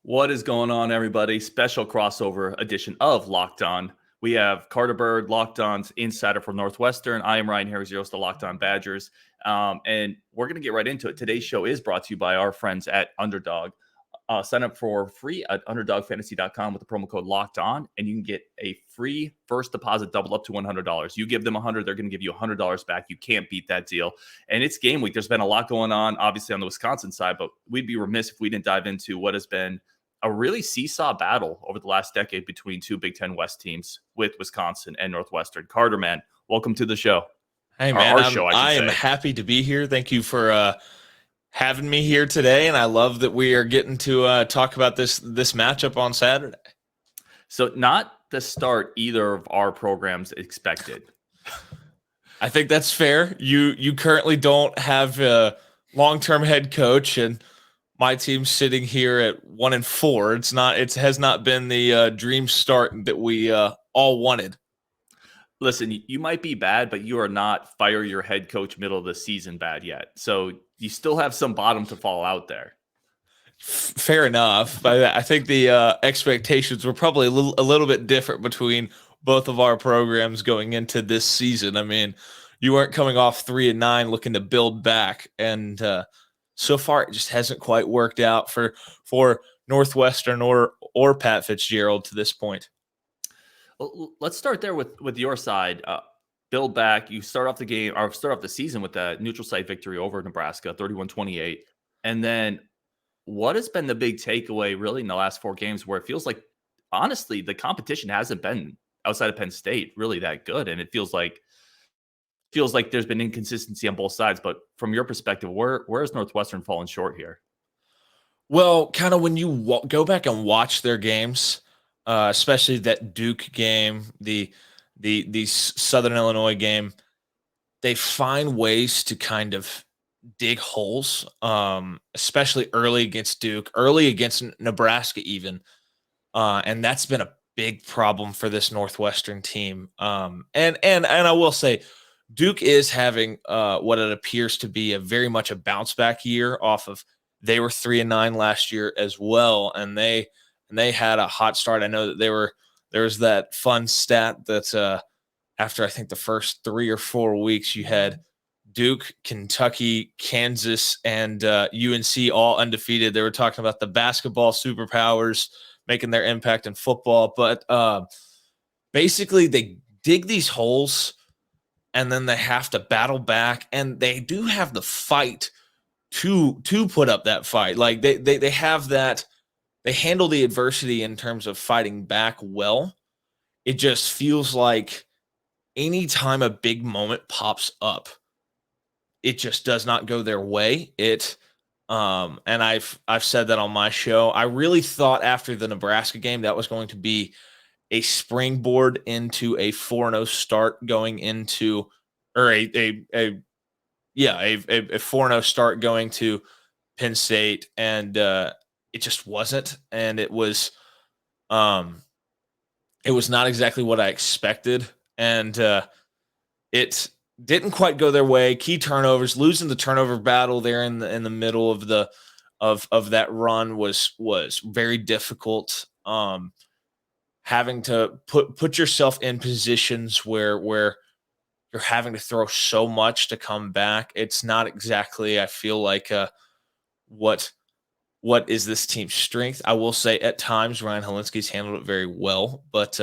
What is going on, everybody? Special crossover edition of Locked On. We have Carter Byrd, Locked On's insider from Northwestern. I am Ryan Harings, your host of Locked On Badgers. And we're going to get right into it. Today's show is brought to you by our friends at Underdog. Sign up for free at underdogfantasy.com with the promo code Locked On, and you can get a free first deposit double up to $100. You give them $100, they're going to give you $100 back. You can't beat that deal. And it's game week. There's been a lot going on, obviously, on the Wisconsin side, but we'd be remiss if we didn't dive into what has been a really seesaw battle over the last decade between two Big Ten West teams with Wisconsin and Northwestern. Carter, man, welcome to the show. Hey, man, our show, I am say. happy to be here. Thank you for having me here today, and I love that we are getting to talk about this matchup on Saturday. So not the start either of our programs expected. I think that's fair. You currently don't have a long-term head coach, and my team's sitting here at 1-4. It has not been the dream start that we all wanted. Listen, you might be bad, but you are not fire your head coach middle of the season bad yet. So you still have some bottom to fall out there. Fair enough. But I think the expectations were probably a little bit different between both of our programs going into this season. I mean, you weren't coming off 3-9 looking to build back. And so far, it just hasn't quite worked out for Northwestern or Pat Fitzgerald to this point. Well, let's start there with your side. Build back. You start off the season with a neutral site victory over Nebraska, 31-28. And then what has been the big takeaway really in the last four games where it feels like, honestly, the competition hasn't been outside of Penn State really that good. And it feels like there's been inconsistency on both sides. But from your perspective, where has Northwestern fallen short here? Well, kind of when you go back and watch their games, especially that Duke game, the Southern Illinois game, they find ways to kind of dig holes, especially early against Duke, early against Nebraska even. And that's been a big problem for this Northwestern team. And I will say Duke is having what it appears to be very much a bounce back year off of they were 3-9 last year as well. And they had a hot start. I know that there was that fun stat that after I think the first 3 or 4 weeks, you had Duke, Kentucky, Kansas, and UNC all undefeated. They were talking about the basketball superpowers making their impact in football. But basically, they dig these holes, and then they have to battle back. And they do have the fight to put up that fight. Like they have that. They handle the adversity in terms of fighting back well. It just feels like anytime a big moment pops up, it just does not go their way. And I've said that on my show. I really thought after the Nebraska game that was going to be a springboard into a 4-0 start going into, or a 4-0 start going to Penn State, and it just wasn't, and it was not exactly what I expected, and it didn't quite go their way. Key turnovers, losing the turnover battle there in the middle of that run was very difficult. Having to put yourself in positions where you're having to throw so much to come back. It's not exactly, I feel like, what is this team's strength. I will say at times Ryan Helinski's handled it very well, but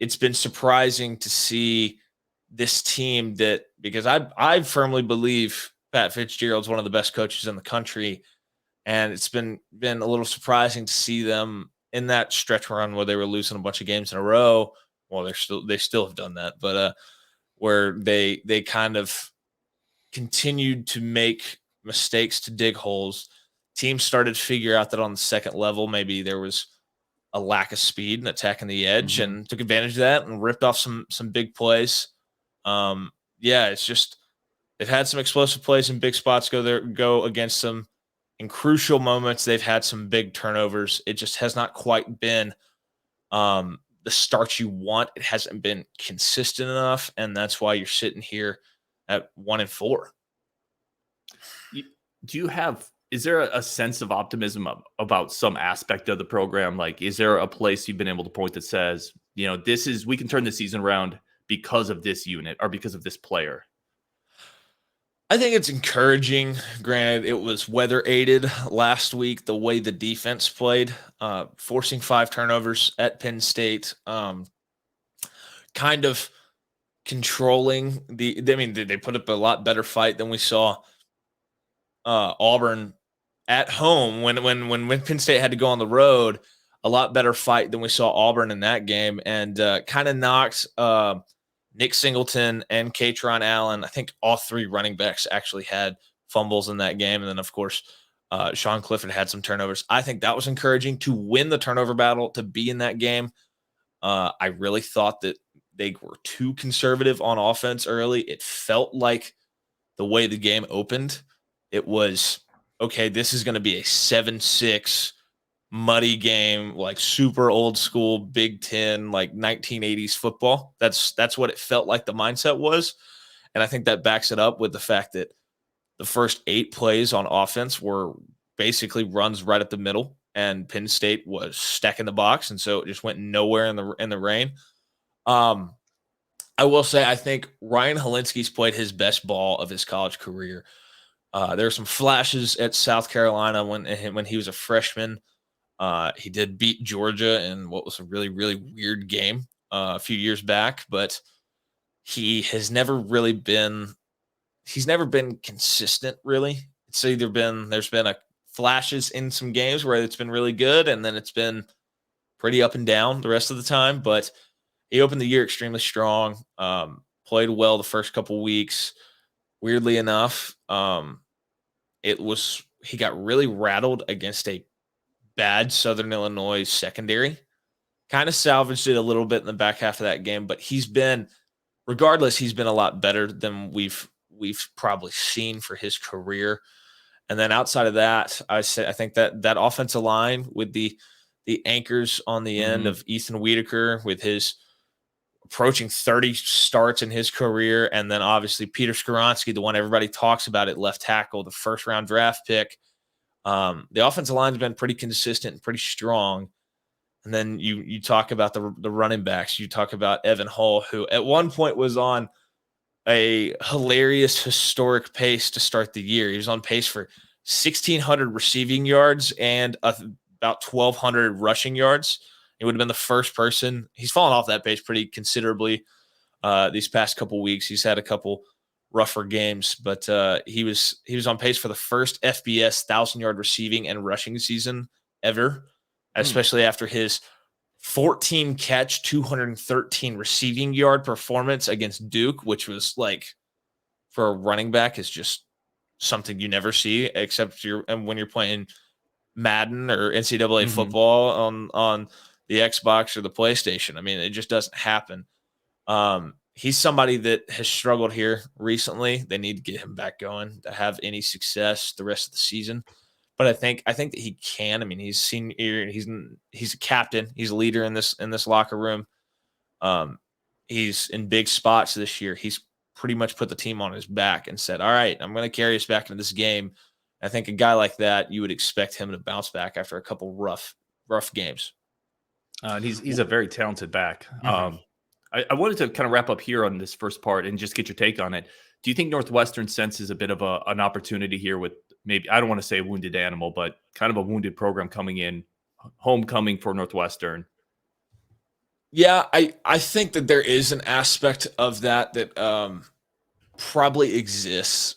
it's been surprising to see this team because I firmly believe Pat Fitzgerald's one of the best coaches in the country, and it's been a little surprising to see them in that stretch run where they were losing a bunch of games in a row. Well, they still have done that, but where they kind of continued to make mistakes to dig holes. Teams started to figure out that on the second level, maybe there was a lack of speed and attacking the edge, and took advantage of that and ripped off some big plays. It's just they've had some explosive plays in big spots go against them. In crucial moments, they've had some big turnovers. It just has not quite been the start you want. It hasn't been consistent enough, and that's why you're sitting here at 1-4. Do you have is there a sense of optimism about some aspect of the program? Like, is there a place you've been able to point that says, we can turn the season around because of this unit or because of this player? I think it's encouraging. Granted, it was weather aided last week, the way the defense played, forcing 5 turnovers at Penn State, kind of controlling I mean, they put up a lot better fight than we saw Auburn at home when Penn State had to go on the road. A lot better fight than we saw Auburn in that game, and kind of knocked Nick Singleton and Katron Allen. I think all 3 running backs actually had fumbles in that game, and then of course Sean Clifford had some turnovers. I think that was encouraging to win the turnover battle, to be in that game. I really thought that they were too conservative on offense early. It felt like the way the game opened, it was, okay, this is going to be a 7-6 muddy game, like super old school Big Ten, like 1980s football. That's what it felt like the mindset was. And I think that backs it up with the fact that the first 8 plays on offense were basically runs right up the middle, and Penn State was stacking the box. And so it just went nowhere in the rain. I will say, I think Ryan Helinski's played his best ball of his college career. There were some flashes at South Carolina when he was a freshman. He did beat Georgia in what was a really, really weird game a few years back, but he's never been consistent, really. It's either there's been a flashes in some games where it's been really good, and then it's been pretty up and down the rest of the time. But he opened the year extremely strong, played well the first couple weeks. Weirdly enough, he got really rattled against a bad Southern Illinois secondary. Kind of salvaged it a little bit in the back half of that game, but he's been a lot better than we've probably seen for his career. And then outside of that, I think that offensive line with the anchors on the end of Ethan Wiedeker, with his approaching 30 starts in his career, and then obviously Peter Skoronski, the one everybody talks about at left tackle, the first-round draft pick. The offensive line's been pretty consistent and pretty strong. And then you talk about the running backs. You talk about Evan Hull, who at one point was on a hilarious, historic pace to start the year. He was on pace for 1,600 receiving yards and about 1,200 rushing yards. He would have been the first person. He's fallen off that pace pretty considerably these past couple weeks. He's had a couple rougher games, but he was on pace for the first FBS 1,000-yard receiving and rushing season ever, especially after his 14-catch, 213 receiving yard performance against Duke, which was like, for a running back, is just something you never see, except when you're playing Madden or NCAA football on the Xbox or the PlayStation. I mean, it just doesn't happen. He's somebody that has struggled here recently. They need to get him back going to have any success the rest of the season. But I think that he can. I mean, he's senior. He's a captain. He's a leader in this locker room. He's in big spots this year. He's pretty much put the team on his back and said, "All right, I'm going to carry us back into this game." I think a guy like that, you would expect him to bounce back after a couple rough games. And he's a very talented back. I wanted to kind of wrap up here on this first part and just get your take on it. Do you think Northwestern senses a bit of an opportunity here with, maybe, I don't want to say a wounded animal, but kind of a wounded program coming in, homecoming for Northwestern? Yeah, I think that there is an aspect of that probably exists,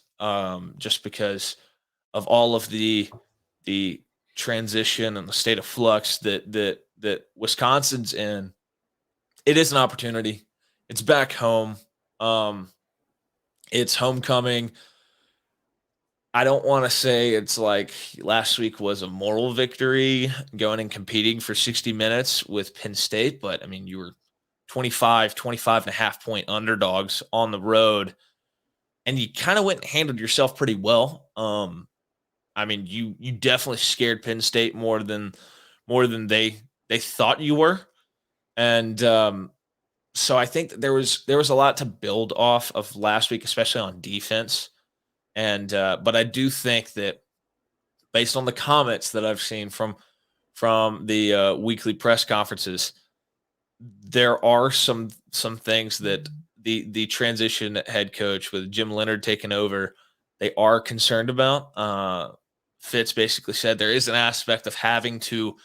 just because of all of the transition and the state of flux that Wisconsin's in. It is an opportunity. It's back home. It's homecoming. I don't want to say it's like last week was a moral victory going and competing for 60 minutes with Penn State, but I mean, you were 25 and a half point underdogs on the road, and you kind of went and handled yourself pretty well. I mean, you definitely scared Penn State more than they thought you were. And so I think that there was a lot to build off of last week, especially on defense. And but I do think that based on the comments that I've seen from the weekly press conferences, there are some things that the transition head coach with Jim Leonhard taking over, they are concerned about. Fitz basically said there is an aspect of having to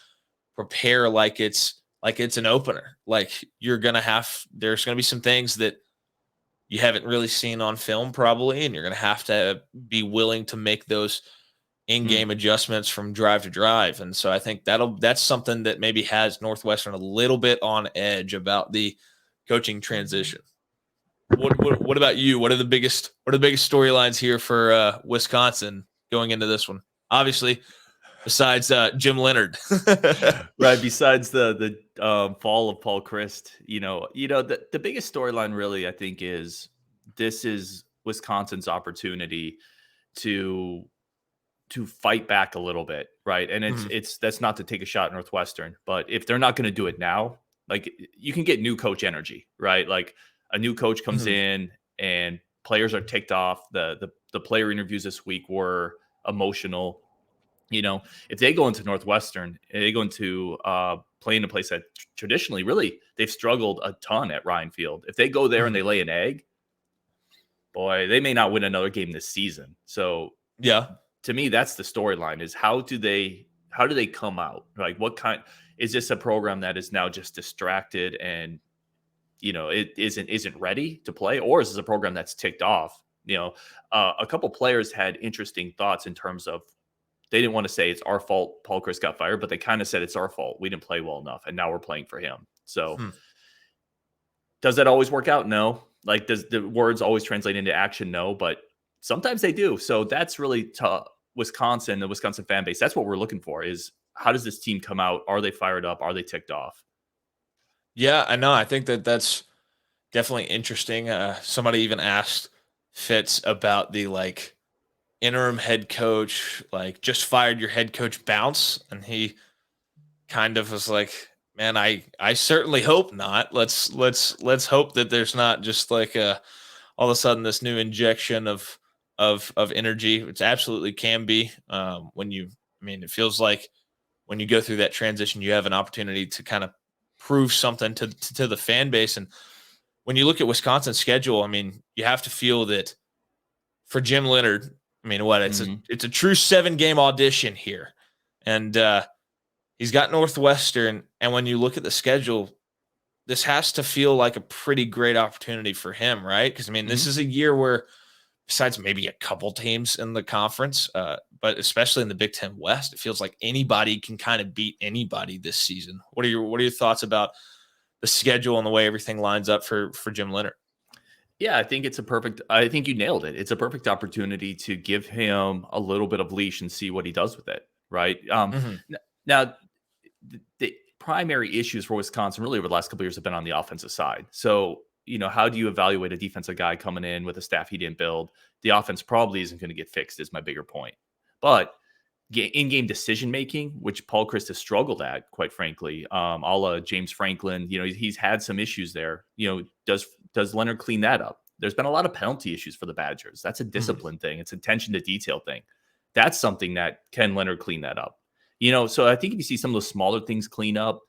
prepare like it's an opener. Like there's gonna be some things that you haven't really seen on film probably, and you're gonna have to be willing to make those in-game adjustments from drive to drive. And so I think that's something that maybe has Northwestern a little bit on edge about the coaching transition. What about you? What are the biggest storylines here for Wisconsin going into this one? Obviously, besides Jim Leonhard. Right. Besides the fall of Paul Chryst, the biggest storyline really, I think, is this is Wisconsin's opportunity to fight back a little bit, right? And it's that's not to take a shot at Northwestern, but if they're not going to do it now, like, you can get new coach energy, right? Like, a new coach comes in and players are ticked off. The player interviews this week were emotional. If they go into Northwestern, they go into playing a place that traditionally, really, they've struggled a ton at Ryan Field. If they go there and they lay an egg, boy, they may not win another game this season. So, yeah, to me, that's the storyline: is how do they come out? Like, what kind is this a program that is now just distracted and it isn't ready to play, or is this a program that's ticked off? A couple players had interesting thoughts in terms of, they didn't want to say it's our fault Paul Chryst got fired, but they kind of said it's our fault. We didn't play well enough, and now we're playing for him. So does that always work out? No. Like, does the words always translate into action? No, but sometimes they do. So that's really to Wisconsin, the Wisconsin fan base. That's what we're looking for, is how does this team come out? Are they fired up? Are they ticked off? Yeah, I know. I think that's definitely interesting. Somebody even asked Fitz about the interim head coach, just fired your head coach bounce, and he kind of was like, "Man, I certainly hope not. Let's hope that there's not just all of a sudden this new injection of energy. It absolutely can be it feels like when you go through that transition, you have an opportunity to kind of prove something to the fan base. And when you look at Wisconsin's schedule, you have to feel that for Jim Leonhard, it's a true 7-game audition here. And he's got Northwestern. And when you look at the schedule, this has to feel like a pretty great opportunity for him, right? Because, this is a year where, besides maybe a couple teams in the conference, but especially in the Big Ten West, it feels like anybody can kind of beat anybody this season. What are your thoughts about the schedule and the way everything lines up for Jim Leonhard? Yeah, I think I think you nailed it. It's a perfect opportunity to give him a little bit of leash and see what he does with it, right? Now, the primary issues for Wisconsin really over the last couple of years have been on the offensive side. So, how do you evaluate a defensive guy coming in with a staff he didn't build? The offense probably isn't going to get fixed, is my bigger point. But in-game decision-making, which Paul Chryst has struggled at, quite frankly, a la James Franklin, he's had some issues there. Does Leonhard clean that up? There's been a lot of penalty issues for the Badgers. That's a discipline thing. It's attention to detail thing. That's something that can Leonhard clean that up? So I think if you see some of those smaller things clean up,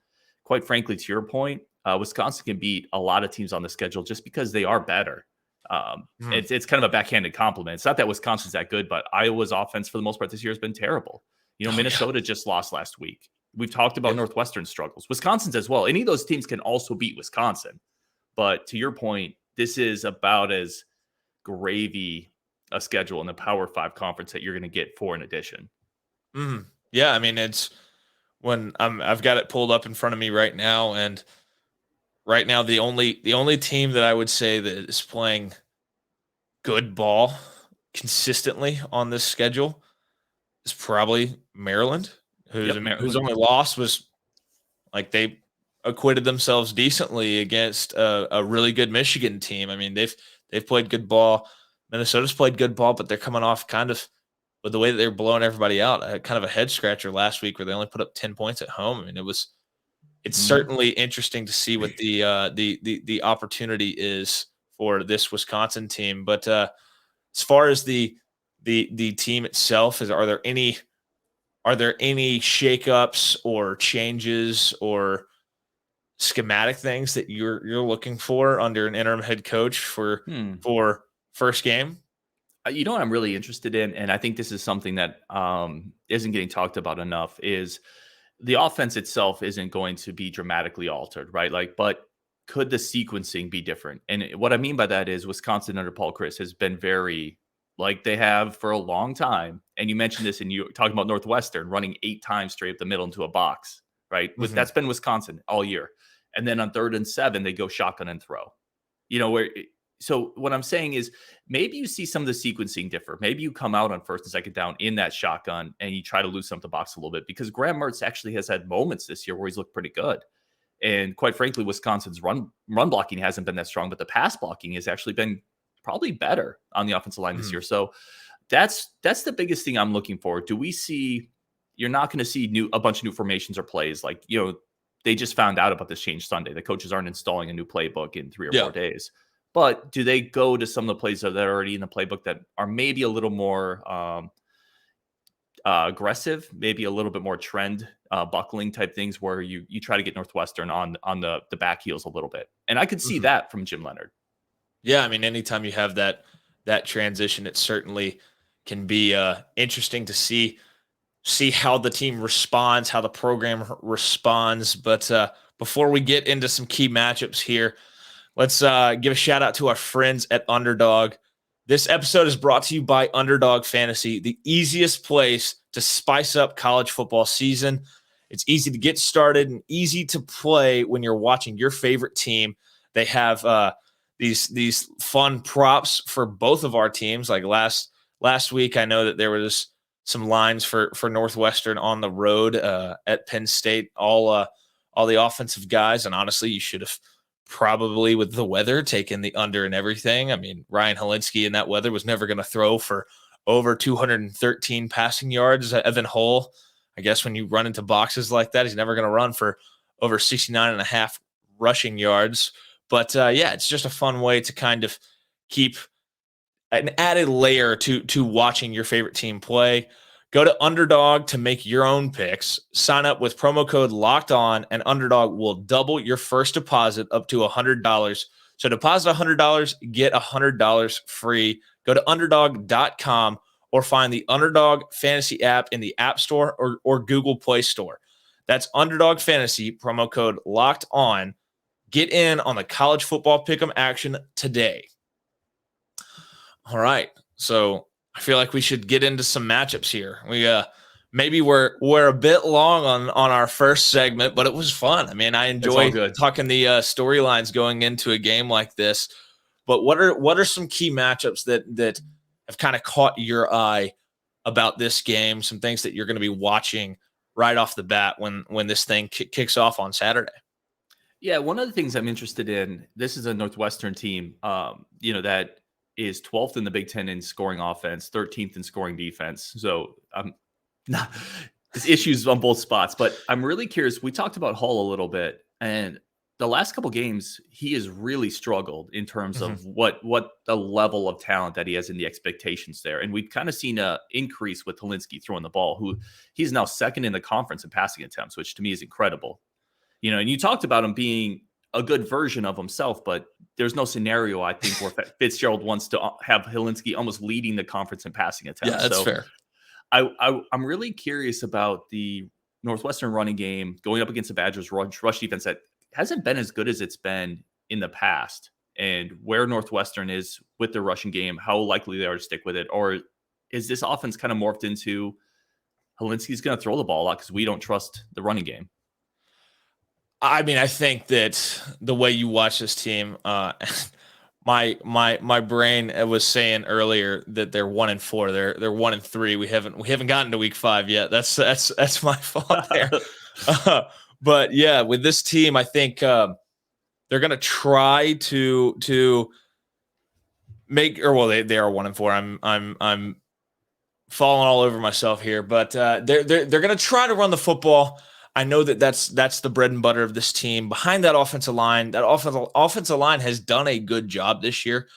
quite frankly, to your point, Wisconsin can beat a lot of teams on the schedule just because they are better. It's kind of a backhanded compliment. It's not that Wisconsin's that good, but Iowa's offense for the most part this year has been terrible. Minnesota just lost last week. We've talked about Northwestern struggles. Wisconsin's as well. Any of those teams can also beat Wisconsin. But to your point, this is about as gravy a schedule in the Power 5 conference that you're going to get for an addition. Yeah, it's when I've got it pulled up in front of me right now, and right now the only team that I would say that is playing good ball consistently on this schedule is probably Maryland, whose only loss was they acquitted themselves decently against a really good Michigan team. They've played good ball. Minnesota's played good ball, but they're coming off kind of with the way that they're blowing everybody out, kind of a head scratcher last week where they only put up 10 points at home. It's certainly interesting to see what the opportunity is for this Wisconsin team. But as far as the team itself, are there any are there any shakeups or changes or schematic things that you're looking for under an interim head coach for first game? You know what I'm really interested in, and I think this is something that isn't getting talked about enough, is the offense itself isn't going to be dramatically altered, right? Like, but could the sequencing be different? And what I mean by that is Wisconsin under Paul Chris has been very, like they have for a long time. And you mentioned this, and you talking about Northwestern running 8 times straight up the middle into a box, right? That's been Wisconsin all year. And then on 3rd and 7, they go shotgun and throw. You know where. So what I'm saying is maybe you see some of the sequencing differ. Maybe you come out on 1st and 2nd down in that shotgun and you try to loosen up the box a little bit, because Graham Mertz actually has had moments this year where he's looked pretty good. And quite frankly, Wisconsin's run blocking hasn't been that strong, but the pass blocking has actually been probably better on the offensive line this year. So that's the biggest thing I'm looking for. Do we see? You're not going to see a bunch of new formations or plays. Like, they just found out about this change Sunday. The coaches aren't installing a new playbook in 3 or 4 days. But do they go to some of the plays that are already in the playbook that are maybe a little more aggressive, maybe a little bit more trend buckling type things, where you try to get Northwestern on the back heels a little bit? And I could see that from Jim Leonhard. Yeah, I mean, anytime you have that transition, it certainly can be interesting to see how the team responds, how the program responds. But before we get into some key matchups here, let's give a shout out to our friends at Underdog. This episode is brought to you by Underdog Fantasy, the easiest place to spice up college football season. It's easy to get started and easy to play when you're watching your favorite team. They have these fun props for both of our teams. Like last week, I know that there was some lines for Northwestern on the road at Penn State. All the offensive guys, and honestly, you should have probably, with the weather, taken the under and everything. I mean, Ryan Helinski in that weather was never going to throw for over 213 passing yards. Evan Hull, I guess when you run into boxes like that, he's never going to run for over 69 and a half rushing yards. But yeah, it's just a fun way to kind of keep an added layer to watching your favorite team play. Go to Underdog to make your own picks. Sign up with promo code Locked On, and Underdog will double your first deposit up to $100. So deposit $100, get $100 free. Go to underdog.com or find the Underdog Fantasy app in the App Store or Google Play Store. That's Underdog Fantasy, promo code Locked On. Get in on the college football pick'em action today. All right, so I feel like we should get into some matchups here. We maybe we're a bit long on our first segment, but it was fun. I mean, I enjoy talking the storylines going into a game like this. But what are some key matchups that have kind of caught your eye about this game? Some things that you're going to be watching right off the bat when this thing kicks off on Saturday. Yeah, one of the things I'm interested in, this is a Northwestern team, that is 12th in the Big Ten in scoring offense, 13th in scoring defense. So there's issues on both spots, but I'm really curious. We talked about Hull a little bit, and the last couple games, he has really struggled in terms of what the level of talent that he has in the expectations there. And we've kind of seen an increase with Helinski throwing the ball, who he's now 2nd in the conference in passing attempts, which to me is incredible. And you talked about him being a good version of himself, but there's no scenario, I think, where Fitzgerald wants to have Helinski almost leading the conference in passing attempts. Yeah, that's fair. I'm really curious about the Northwestern running game going up against the Badgers rush defense that hasn't been as good as it's been in the past, and where Northwestern is with their rushing game, how likely they are to stick with it, or is this offense kind of morphed into Helinski's going to throw the ball a lot because we don't trust the running game? I mean, I think that the way you watch this team, my brain was saying earlier that they're 1-4. They're 1-3. We haven't gotten to week 5 yet. That's my fault there. But yeah, with this team, I think they're gonna try to make, or well, they are 1-4. I'm falling all over myself here, but they're gonna try to run the football. I know that's the bread and butter of this team. Behind that offensive line, that offensive line has done a good job this year.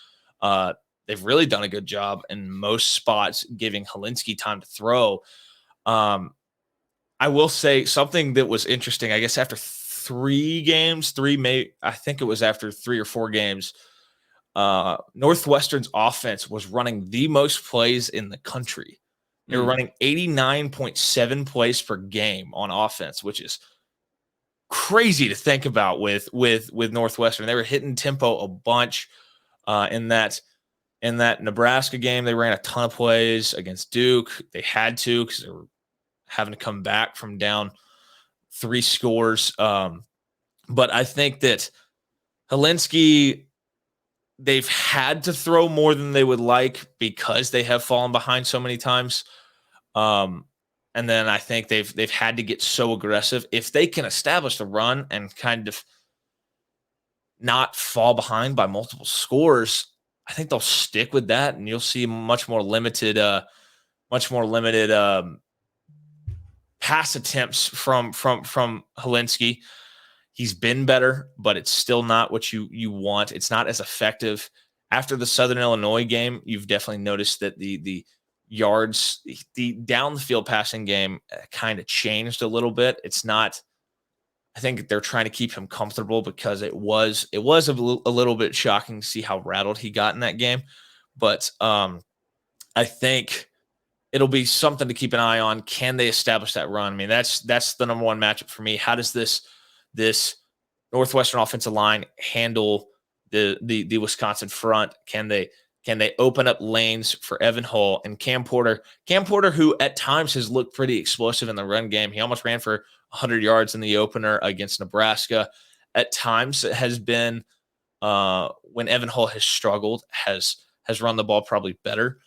They've really done a good job in most spots, giving Helinski time to throw. I will say something that was interesting. I guess after I think it was after 3 or 4 games, Northwestern's offense was running the most plays in the country. They were running 89.7 plays per game on offense, which is crazy to think about with Northwestern. They were hitting tempo a bunch in that Nebraska game. They ran a ton of plays against Duke. They had to because they were having to come back from down 3 scores. But I think that Helinski, they've had to throw more than they would like because they have fallen behind so many times. And then I think they've had to get so aggressive. If they can establish the run and kind of not fall behind by multiple scores, I think they'll stick with that, and you'll see much more limited pass attempts from Helinski. He's been better, but it's still not what you want. It's not as effective. After the Southern Illinois game, you've definitely noticed that the yards, the down the field passing game kind of changed a little bit. It's not, I think they're trying to keep him comfortable because it was a little bit shocking to see how rattled he got in that game. But I think it'll be something to keep an eye on. Can they establish that run? I mean, that's the number one matchup for me. How does this Northwestern offensive line handle the Wisconsin front? Can they open up lanes for Evan Hull and Cam Porter? Cam Porter, who at times has looked pretty explosive in the run game. He almost ran for 100 yards in the opener against Nebraska. At times it has been when Evan Hull has struggled, has run the ball probably better.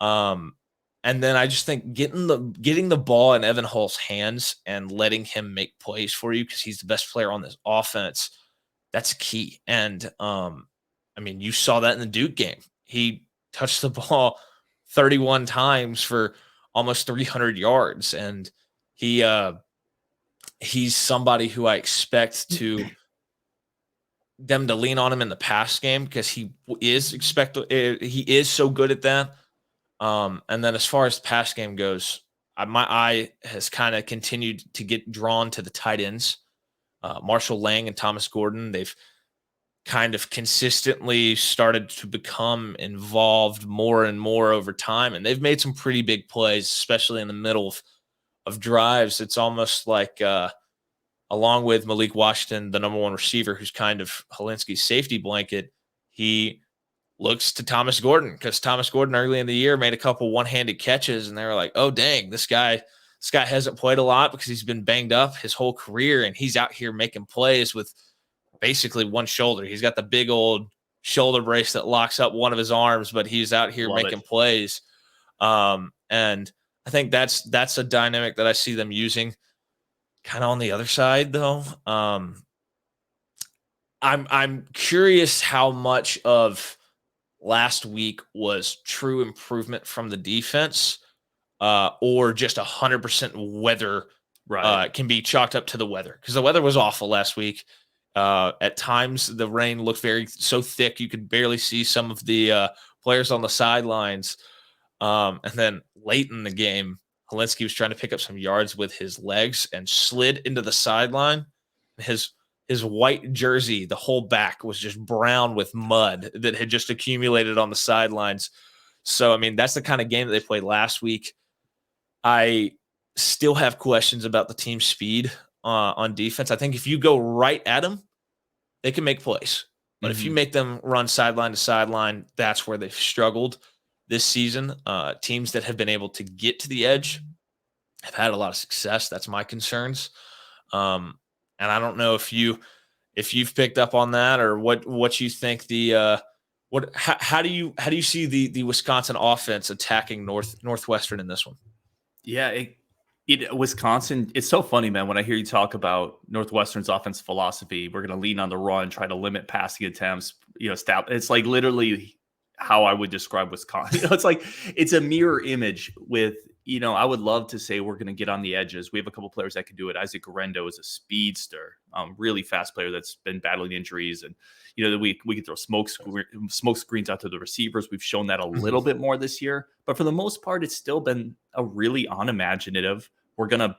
And then I just think getting the ball in Evan Hull's hands and letting him make plays for you because he's the best player on this offense, that's key. And I mean, you saw that in the Duke game. He touched the ball 31 times for almost 300 yards, and he's somebody who I expect them to lean on him in the pass game because he is so good at that. And then as far as the pass game goes, my eye has kind of continued to get drawn to the tight ends. Marshall Lang and Thomas Gordon, they've kind of consistently started to become involved more and more over time, and they've made some pretty big plays, especially in the middle of drives. It's almost like along with Malik Washington, the number one receiver, who's kind of Helinski's safety blanket, he looks to Thomas Gordon because Thomas Gordon early in the year made a couple one-handed catches, and they were like, oh, dang, this guy hasn't played a lot because he's been banged up his whole career, and he's out here making plays with basically one shoulder. He's got the big old shoulder brace that locks up one of his arms, but he's out here making plays. And I think that's a dynamic that I see them using. Kind of on the other side, though, I'm curious how much of last week was true improvement from the defense, or just 100% weather. Right. Can be chalked up to the weather because the weather was awful last week. At times, the rain looked so thick you could barely see some of the players on the sidelines. And then late in the game, Helinski was trying to pick up some yards with his legs and slid into the sideline. His white jersey, the whole back was just brown with mud that had just accumulated on the sidelines. So, I mean, that's the kind of game that they played last week. I still have questions about the team's speed on defense. I think if you go right at them, they can make plays. But if you make them run sideline to sideline, that's where they've struggled this season. Teams that have been able to get to the edge have had a lot of success. That's my concerns. And I don't know if you've picked up on that or what you think how do you see the Wisconsin offense attacking Northwestern in this one? Yeah, Wisconsin, it's so funny, man, when I hear you talk about Northwestern's offensive philosophy. We're going to lean on the run, try to limit passing attempts, it's like literally how I would describe Wisconsin. It's like it's a mirror image with, I would love to say we're going to get on the edges. We have a couple players that can do it. Isaac Garendo is a speedster, really fast player that's been battling injuries, and we can throw smoke screens out to the receivers. We've shown that a little bit more this year, but for the most part, it's still been a really unimaginative. We're going to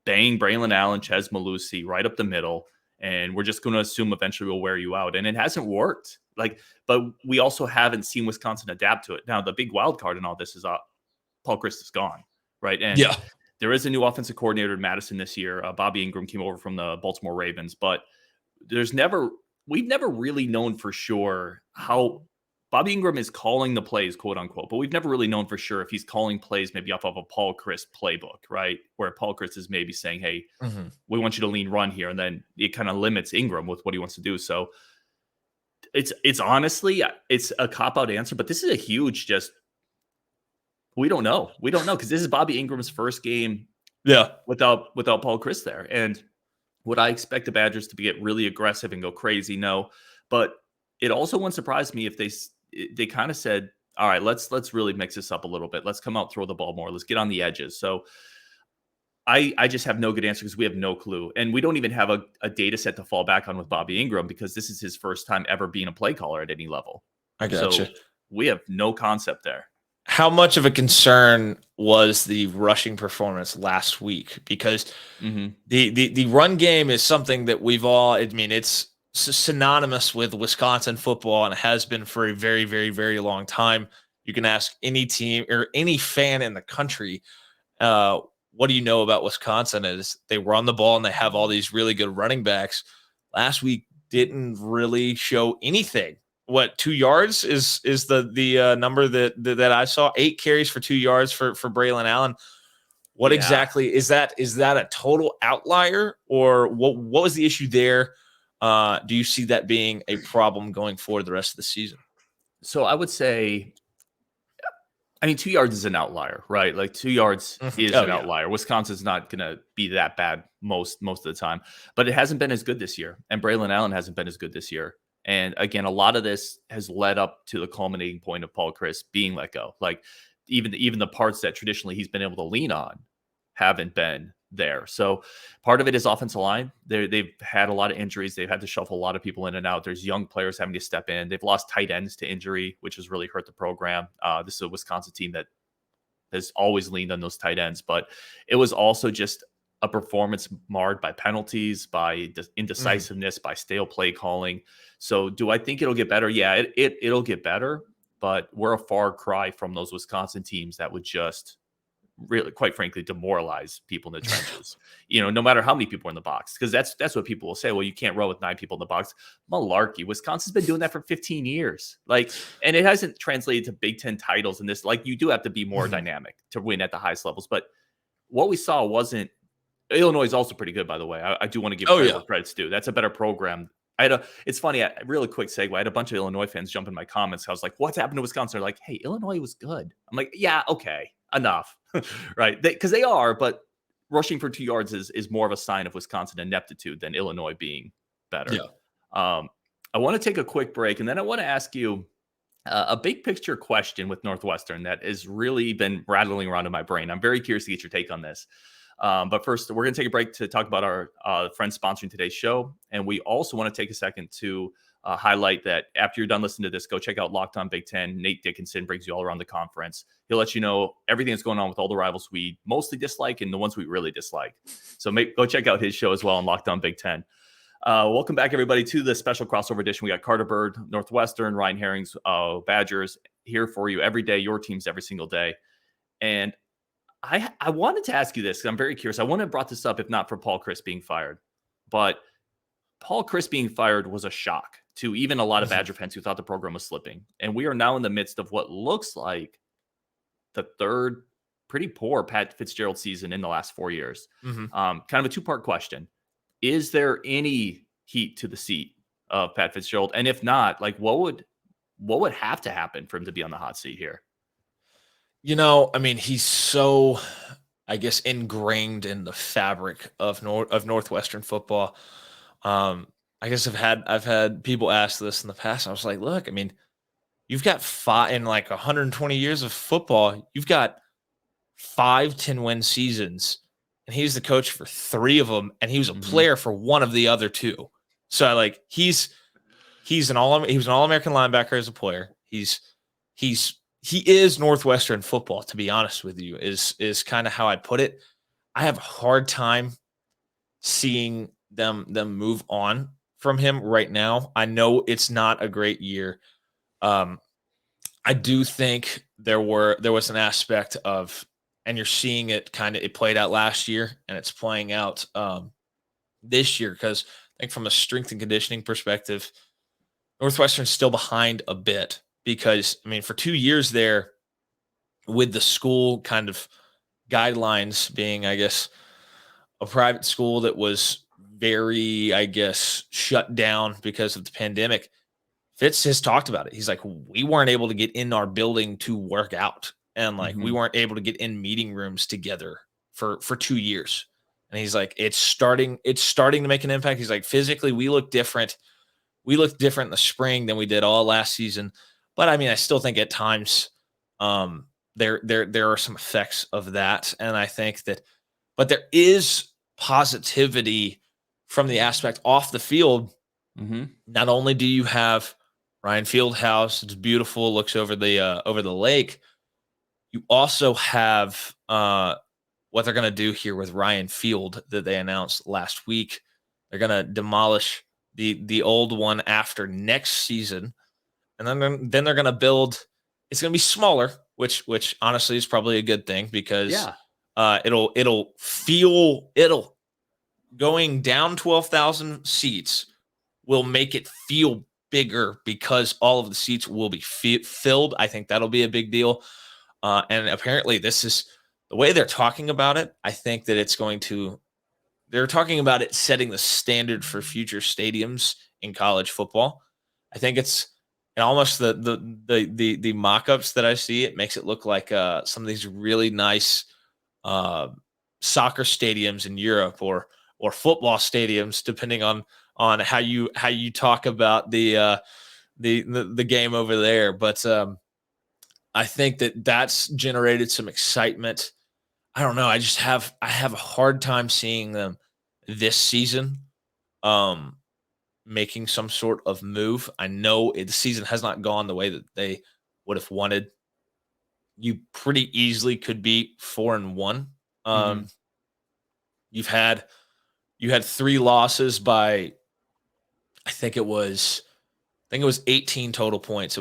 bang Braylon Allen, Ches Malusi right up the middle, and we're just going to assume eventually we'll wear you out. And it hasn't worked. But we also haven't seen Wisconsin adapt to it. Now, the big wild card in all this is Paul Chryst is gone, right? And Yeah. there is a new offensive coordinator in Madison this year. Bobby Ingram came over from the Baltimore Ravens, but we've never really known for sure how Bobby Ingram is calling the plays, quote unquote, but we've never really known for sure if he's calling plays maybe off of a Paul Chryst playbook, right? Where Paul Chryst is maybe saying, hey, we want you to lean run here. And then it kind of limits Ingram with what he wants to do. So it's honestly, it's a cop-out answer, but this is a huge we don't know. We don't know because this is Bobby Ingram's first game without Paul Chryst there. And would I expect the Badgers to get really aggressive and go crazy? No. But it also wouldn't surprise me if they kind of said, all right, let's really mix this up a little bit. Let's come out, throw the ball more. Let's get on the edges. So I just have no good answer because we have no clue. And we don't even have a data set to fall back on with Bobby Ingram because this is his first time ever being a play caller at any level. I gotcha. So we have no concept there. How much of a concern was the rushing performance last week? Because the run game is something that we've all, I mean, it's synonymous with Wisconsin football and has been for a very, very, very long time. You can ask any team or any fan in the country, what do you know about Wisconsin? Is they run the ball and they have all these really good running backs. Last week didn't really show anything. What, 2 yards is the number that I saw? 8 carries for 2 yards for Braylon Allen. What exactly is that? Is that a total outlier, or what was the issue there? Do you see that being a problem going forward the rest of the season? So I would say, 2 yards is an outlier, right? Like 2 yards is an outlier. Wisconsin's not going to be that bad most of the time, but it hasn't been as good this year. And Braylon Allen hasn't been as good this year. And again, a lot of this has led up to the culminating point of Paul Chryst being let go. Like even the parts that traditionally he's been able to lean on haven't been there. So part of it is offensive line. They've had a lot of injuries. They've had to shuffle a lot of people in and out. There's young players having to step in. They've lost tight ends to injury, which has really hurt the program. This is a Wisconsin team that has always leaned on those tight ends, but it was also just a performance marred by penalties, by indecisiveness, by stale play calling. So do I think it'll get better? Yeah, it'll get better, but we're a far cry from those Wisconsin teams that would just really, quite frankly, demoralize people in the trenches, no matter how many people are in the box, because that's what people will say. Well, you can't run with 9 people in the box. Malarkey. Wisconsin's been doing that for 15 years. And it hasn't translated to Big Ten titles in this. You do have to be more dynamic to win at the highest levels. But what we saw wasn't. Illinois is also pretty good, by the way. I do want to give credit where credit's due. That's a better program. It's funny, a really quick segue. I had a bunch of Illinois fans jump in my comments. I was like, what's happened to Wisconsin? They're like, hey, Illinois was good. I'm like, yeah, okay, enough. Right? Because they are, but rushing for 2 yards is more of a sign of Wisconsin ineptitude than Illinois being better. Yeah. I want to take a quick break, and then I want to ask you a big picture question with Northwestern that has really been rattling around in my brain. I'm very curious to get your take on this. But first, we're going to take a break to talk about our friends sponsoring today's show. And we also want to take a second to highlight that after you're done listening to this, go check out Locked On Big Ten. Nate Dickinson brings you all around the conference. He'll let you know everything that's going on with all the rivals we mostly dislike and the ones we really dislike. So go check out his show as well on Locked On Big Ten. Welcome back, everybody, to the special crossover edition. We got Carter Byrd, Northwestern, Ryan Harings, Badgers here for you every day, your teams every single day. And I wanted to ask you this because I'm very curious. I wouldn't have brought this up if not for Paul Chryst being fired. But Paul Chryst being fired was a shock to even a lot of Badger fans who thought the program was slipping. And we are now in the midst of what looks like the third pretty poor Pat Fitzgerald season in the last 4 years. Kind of a two-part question. Is there any heat to the seat of Pat Fitzgerald? And if not, what would have to happen for him to be on the hot seat here? He's so, I guess, ingrained in the fabric of Northwestern football. I guess I've had people ask this in the past. I was like, look, you've got 5 in 120 years of football. You've got 5 10-win seasons, and he's the coach for 3 of them, and he was a player for 1 of the other 2. So he was an All-American linebacker as a player. He is Northwestern football, to be honest with you, is kind of how I put it. I have a hard time seeing them move on from him right now. I know it's not a great year. I do think there was an aspect of, and you're seeing it it played out last year and it's playing out this year, because I think from a strength and conditioning perspective, Northwestern's still behind a bit, because I mean, for 2 years there, with the school kind of guidelines being, I guess, a private school that was very, I guess, shut down because of the pandemic. Fitz has talked about it. He's like, we weren't able to get in our building to work out, and like we weren't able to get in meeting rooms together for 2 years. And he's like, it's starting to make an impact. He's like, physically, we look different. We look different in the spring than we did all last season. But I mean, I still think at times there are some effects of that. And I think that, but there is positivity from the aspect off the field. Not only do you have Ryan Fieldhouse, it's beautiful, looks over the lake. You also have what they're going to do here with Ryan Field that they announced last week. They're going to demolish the old one after next season, and then they're going to build. It's going to be smaller, which honestly is probably a good thing, because it'll going down 12,000 seats will make it feel bigger, because all of the seats will be filled. I think that'll be a big deal. And apparently this is the way they're talking about it. I think that they're talking about it setting the standard for future stadiums in college football. I think it's, and almost the mock-ups that I see, it makes it look like some of these really nice soccer stadiums in Europe, or football stadiums, depending on how you talk about the game over there. But I think that's generated some excitement. I don't know. I have a hard time seeing them this season making some sort of move. I know the season has not gone the way that they would have wanted. You pretty easily could be 4-1. You had 3 losses by, I think it was 18 total points.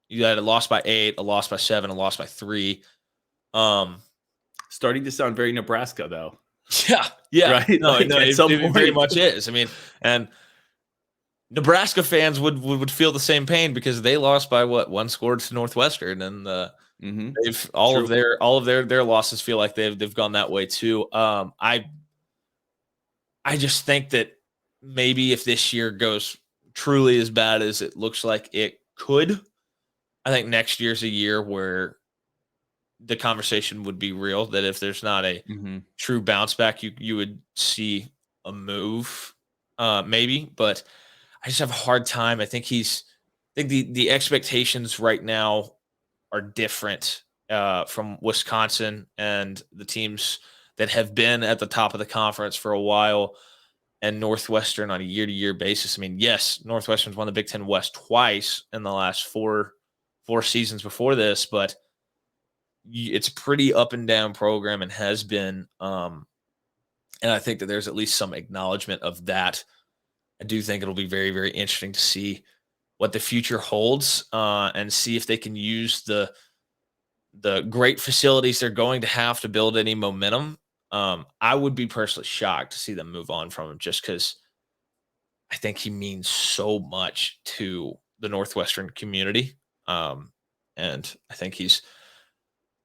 You had a loss by 8, a loss by 7, a loss by 3. Starting to sound very Nebraska, though. Yeah. Right? No, Like, it very much is. I mean, and Nebraska fans would feel the same pain, because they lost by 1 score to Northwestern, and they've all of their losses feel like they've gone that way too. I just think that maybe if this year goes truly as bad as it looks like it could, I think next year's a year where the conversation would be real, that if there's not a true bounce back, you would see a move, maybe. But I just have a hard time. I think the expectations right now are different from Wisconsin and the teams that have been at the top of the conference for a while, and Northwestern on a year-to-year basis. I mean, yes, Northwestern's won the Big Ten West twice in the last four seasons before this, but it's a pretty up and down program, and has been. And I think that there's at least some acknowledgement of that. I do think it'll be very, very interesting to see what the future holds, and see if they can use the great facilities they're going to have to build any momentum. I would be personally shocked to see them move on from him, just because I think he means so much to the Northwestern community. And I think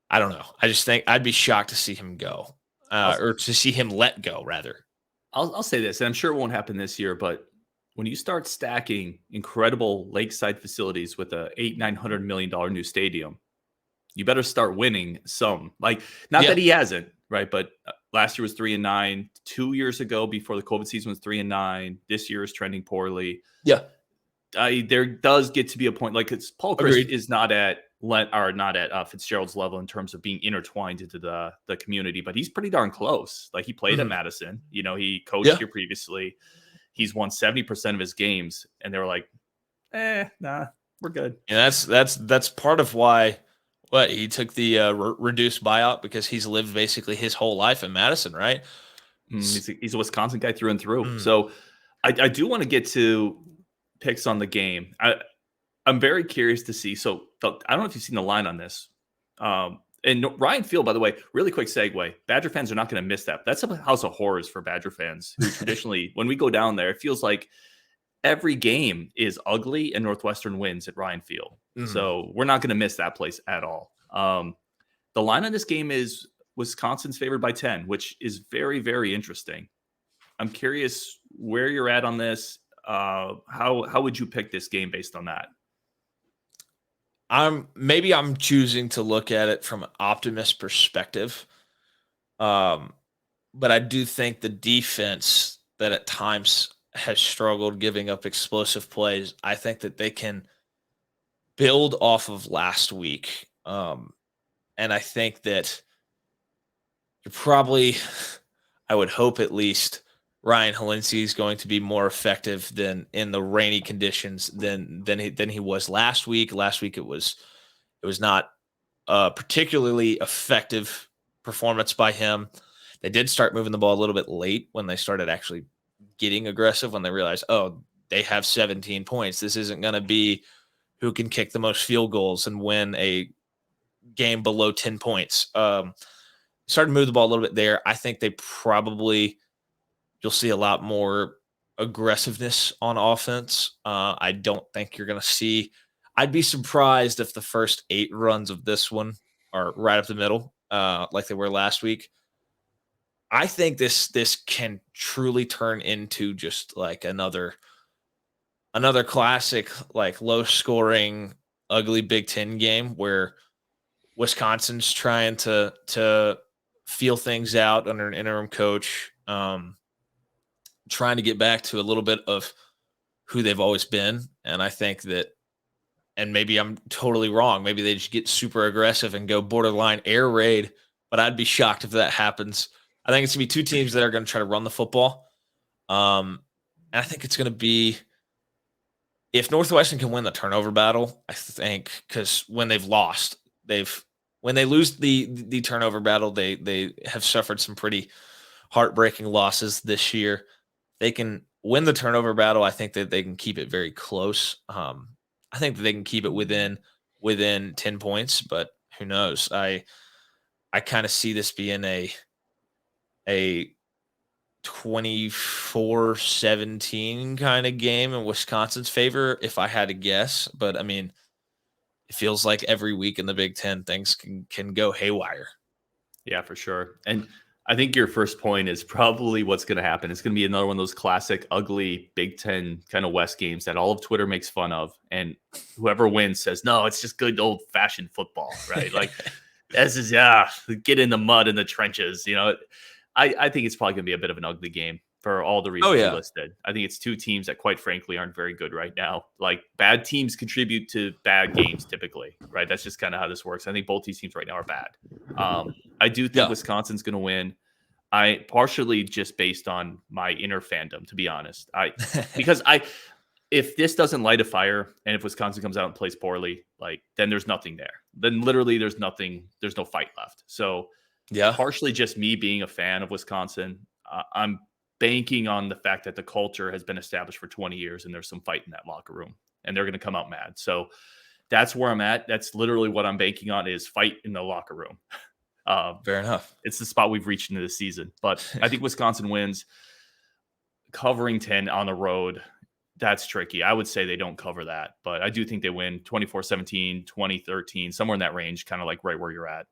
I don't know. I just think I'd be shocked to see him go, or to see him let go, rather. I'll say this, and I'm sure it won't happen this year, but when you start stacking incredible lakeside facilities with a $800-900 million new stadium, you better start winning some. Like, not that he hasn't, right? But last year was 3-9. 2 years ago, before the COVID season, was 3-9. This year is trending poorly. Yeah, there does get to be a point, like, it's Paul Chryst is not at Fitzgerald's level in terms of being intertwined into the community, but he's pretty darn close. Like, he played at Madison. He coached here previously. He's won 70% of his games, and they were like, nah, we're good. And that's part of why What, he took the reduced buyout because he's lived basically his whole life in Madison, right? He's a Wisconsin guy through and through. Mm. So I do want to get to picks on the game. I'm very curious to see. So I don't know if you've seen the line on this. And Ryan Field, by the way, really quick segue. Badger fans are not going to miss that. That's a house of horrors for Badger fans who traditionally, when we go down there, it feels like every game is ugly and Northwestern wins at Ryan Field. So we're not going to miss that place at all. The line on this game is Wisconsin's favored by 10, which is very, very interesting. I'm curious where you're at on this. How would you pick this game based on that? I'm choosing to look at it from an optimist perspective. But I do think the defense that at times has struggled giving up explosive plays, I think that they can build off of last week. And I think that you're probably, I would hope at least, Ryan Helinski is going to be more effective than in the rainy conditions than he was last week. Last week it was not a particularly effective performance by him. They did start moving the ball a little bit late when they started actually getting aggressive, when they realized, oh, they have 17 points. This isn't going to be who can kick the most field goals and win a game below 10 points. Started to move the ball a little bit there. I think they probably, you'll see a lot more aggressiveness on offense. I don't think you're going to see, I'd be surprised if the first 8 runs of this one are right up the middle, like they were last week. I think this can truly turn into just like another classic, like low scoring, ugly Big Ten game where Wisconsin's trying to feel things out under an interim coach, trying to get back to a little bit of who they've always been. And I think that, and maybe I'm totally wrong, maybe they just get super aggressive and go borderline air raid, but I'd be shocked if that happens. I think it's going to be 2 teams that are going to try to run the football. And I think it's going to be, if Northwestern can win the turnover battle, I think, because when they've lost, when they lose the turnover battle, they have suffered some pretty heartbreaking losses this year. They can win the turnover battle. I think that they can keep it very close. I think that they can keep it within 10 points, but who knows? I kind of see this being a 24-17 kind of game in Wisconsin's favor, if I had to guess. But I mean, it feels like every week in the Big Ten, things can go haywire. Yeah, for sure. And I think your first point is probably what's going to happen. It's going to be another one of those classic, ugly Big Ten kind of West games that all of Twitter makes fun of. And whoever wins says, no, it's just good old fashioned football, right? Like, this is, get in the mud in the trenches. I think it's probably going to be a bit of an ugly game for all the reasons you listed. I think it's 2 teams that, quite frankly, aren't very good right now. Like, bad teams contribute to bad games typically, right? That's just kind of how this works. I think both these teams right now are bad. I do think Wisconsin's going to win. I partially just based on my inner fandom, to be honest. Because if this doesn't light a fire and if Wisconsin comes out and plays poorly, like, then there's nothing there. Then literally there's nothing. There's no fight left. So partially just me being a fan of Wisconsin. I'm banking on the fact that the culture has been established for 20 years and there's some fight in that locker room and they're going to come out mad. So that's where I'm at. That's literally what I'm banking on, is fight in the locker room. Fair enough. It's the spot we've reached into the season, but I think Wisconsin wins. Covering 10 on the road, that's tricky. I would say they don't cover that, but I do think they win 24-17, 20-13, somewhere in that range, kind of like right where you're at.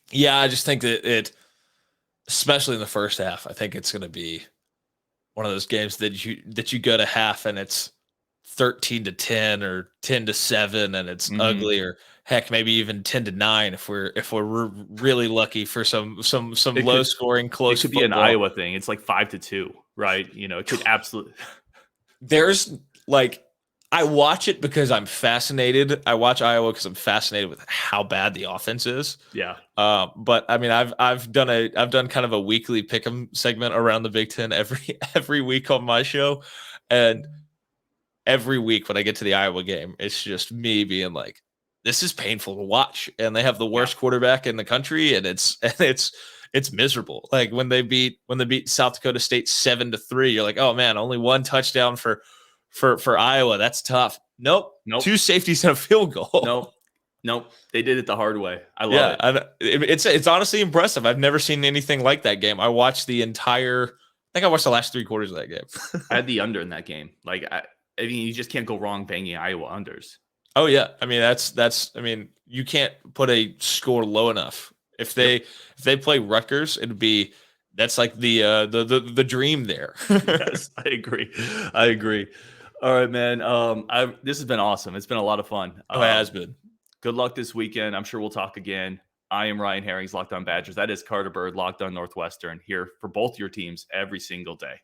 Yeah, I just think that especially in the first half, I think it's going to be one of those games that you go to half and it's 13-10 or 10-7 and it's ugly, or heck, maybe even 10-9 if we're really lucky for some low scoring close. It could be an Iowa thing. It's like 5-2, right? It could absolutely. There's like, I watch it because I'm fascinated. I watch Iowa because I'm fascinated with how bad the offense is. Yeah. But I mean, I've done kind of a weekly pick'em segment around the Big Ten every week on my show, and every week when I get to the Iowa game, it's just me being like, this is painful to watch. And they have the worst quarterback in the country, and it's miserable. Like when they beat South Dakota State 7-3, you're like, oh man, only one touchdown for Iowa. That's tough. Nope. 2 safeties and a field goal. Nope. They did it the hard way. I love it. It's honestly impressive. I've never seen anything like that game. I watched the last 3 quarters of that game. I had the under in that game. Like, I mean, you just can't go wrong banging Iowa unders. Oh yeah. I mean, you can't put a score low enough. If they play Rutgers, that's like the dream there. Yes, I agree. All right, man. This has been awesome. It's been a lot of fun. It has been. Good luck this weekend. I'm sure we'll talk again. I am Ryan Harings, Locked On Badgers. That is Carter Byrd, Locked On Northwestern, here for both your teams every single day.